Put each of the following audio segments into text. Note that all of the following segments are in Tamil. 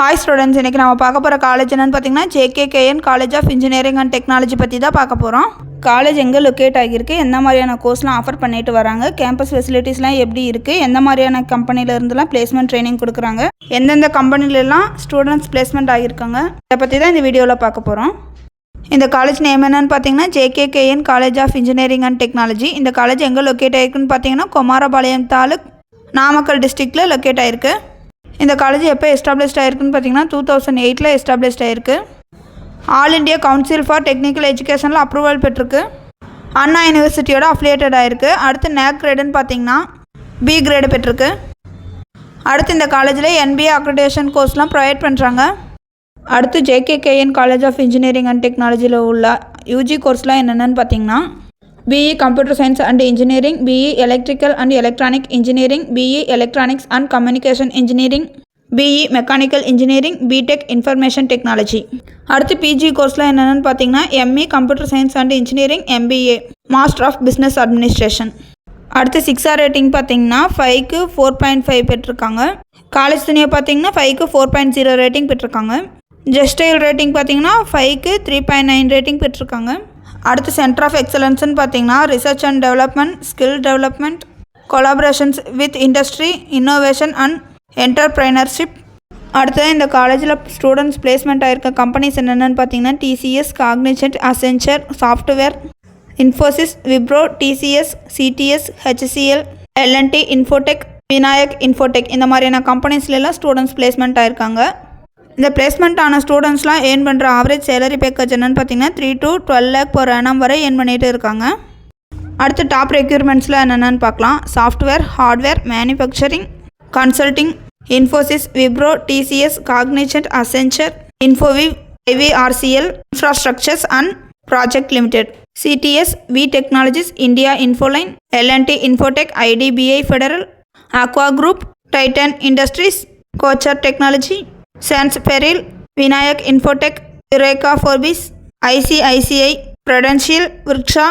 Hi students, இன்னைக்கு நாம பார்க்க போற காலேஜ் என்னன்னு பாத்தீங்கன்னா JKKN College of Engineering and Technology பத்தி தான் பார்க்க போறோம். காலேஜ் எங்க லொகேட் ஆகிருக்கு, என்ன மாதிரியான கோர்ஸ்லாம் ஆஃபர் பண்ணிட்டு வராங்க, கேம்பஸ் ஃபெசிலிட்டிஸ்லாம் எப்படி இருக்கு, எந்த மாதிரியான கம்பெனில இருந்துலாம் பிளேஸ்மென்ட் ட்ரைனிங் கொடுக்குறாங்க, எந்தெந்த கம்பெனில எல்லாம் ஸ்டூடண்ட்ஸ் பிளேஸ்மென்ட் ஆகிருக்காங்க, இத பத்தி தான் இந்த வீடியோல பார்க்க போறோம். இந்த காலேஜ் நேம் என்னன்னு பார்த்தீங்கன்னா JKKN College of Engineering and Technology. இந்த காலேஜ் எங்கே லொக்கேட் ஆகிருக்குன்னு பார்த்தீங்கன்னா குமாரபாளையம் தாலுக் நாமக்கல் டிஸ்ட்ரிக்டில் லொக்கேட் ஆகிருக்கு. இந்த காலேஜ் எப்போ எஸ்டாப்ளிஷ்ட் ஆகிருக்குன்னு பார்த்தீங்கன்னா 2008 எஸ்டாப்ளிஷ்ட் ஆகிருக்கு. All India council for technical எஜுகேஷனில் அப்ரூவல் பெற்றிருக்கு. அண்ணா யூனிவர்சிட்டியோட அஃபிலியேட்டட் ஆகிருக்கு. அடுத்து NAC கிரேடுன்னு பார்த்தீங்கன்னா B கிரேடு பெற்றிருக்கு. அடுத்து இந்த காலேஜில் NBA அக்ரிடேஷன் கோர்ஸ்லாம் ப்ரொவைட் பண்ணுறாங்க. அடுத்து JKKN College of Engineering and Technology உள்ள UG கோர்ஸ்லாம் என்னென்னு பார்த்தீங்கன்னா BE Computer Science and Engineering, BE Electrical and Electronic Engineering, BE Electronics and Communication Engineering, BE Mechanical Engineering, BTech Information Technology. அடுத்து PG கோர்ஸ்லாம் என்னென்னு பார்த்தீங்கன்னா ME Computer Science and Engineering, MBA Master of Business Administration. அடுத்து 6R ரேட்டிங் பார்த்தீங்கன்னா 5க்கு 4.5 பெற்றிருக்காங்க. காலேஜ் துணியை பார்த்தீங்கன்னா 5க்கு 4.0 ரேட்டிங் பெற்றிருக்காங்க. ஜெஸ்டைல் ரேட்டிங் பார்த்தீங்கன்னா 5க்கு 3.9 ரேட்டிங் பெற்றிருக்காங்க. அடுத்து சென்டர் ஆஃப் எக்ஸலன்ஸ்னு பார்த்தீங்கன்னா research and development, skill development, collaborations with industry, innovation and entrepreneurship. அடுத்தது இந்த காலேஜில் ஸ்டூடெண்ட்ஸ் பிளேஸ்மெண்ட் ஆகிருக்க கம்பெனிஸ் என்னென்னு பார்த்தீங்கன்னா TCS, Cognizant, Accenture software, Infosys, Wipro, TCS, CTS, HCL, L&T Infotech, Vinayak Infotech இந்த மாதிரியான கம்பெனிஸ்லாம் ஸ்டூடெண்ட்ஸ் பிளேஸ்மெண்ட் ஆகிருக்காங்க. இந்த பிளேஸ்மெண்ட் ஆன ஸ்டூடெண்ட்ஸ்லாம் ஏர்ன் பண்ணுற ஆவரேஜ் சேலரி பேக்கேஜ் என்னென்னு பார்த்தீங்கன்னா 3 to 12 lakh per annum வரை ஏர்ன் பண்ணிகிட்டு இருக்காங்க. அடுத்து டாப் ரெக்யூர்மெண்ட்ஸில் என்னென்னு பார்க்கலாம். Software, hardware, manufacturing, consulting, Infosys, Wipro, TCS, Cognizant, Accenture, Infoview, IVRCL, infrastructures and project limited, CTS, V technologies, India Infoline, L&T Infotech, IDBI federal, aqua group, Titan industries, கோச்சர் டெக்னாலஜி, சான்ஸ் பெரில், Vinayak Infotech, Eureka Forbes, ICICI, prudential, Vriksha.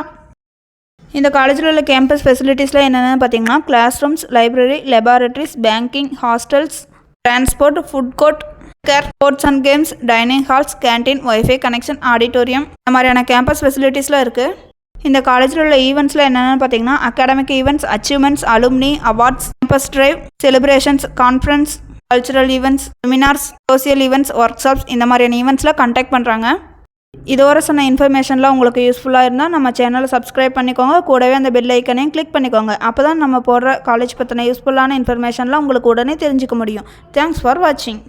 இந்த காலேஜில் உள்ள கேம்பஸ் ஃபெசிலிட்டிஸில் என்னென்னு பார்த்தீங்கன்னா classrooms, library, laboratories, banking, hostels, transport, food court, care, sports and games, dining halls, canteen, wifi connection, auditorium இந்த மாதிரியான கேம்பஸ் ஃபெசிலிட்டிஸ்லாம் இருக்குது. இந்த காலேஜில் உள்ள ஈவெண்ட்ஸில் என்னென்னு பார்த்தீங்கன்னா academic events, achievements, alumni, awards, campus drive, celebrations, conference, cultural events, seminars, social events, workshops இந்த மாதிரியான ஈவெண்ட்ஸில் கண்டக்ட் பண்ணுறாங்க. இதுவரை சொன்ன இன்ஃபர்மேஷன்லாம் உங்களுக்கு யூஸ்ஃபுல்லாக இருந்தால் நம்ம சேனலை சப்ஸ்கிரைப் பண்ணிக்கோங்க. கூடவே அந்த பெல் ஐக்கனையும் கிளிக் பண்ணிக்கோங்க. அப்போ தான் நம்ம போடுற காலேஜ் பற்றின யூஸ்ஃபுல்லான இன்ஃபர்மேஷன்லாம் உங்களுக்கு உடனே தெரிஞ்சுக்க முடியும். தேங்க்ஸ் ஃபார் வாட்சிங்.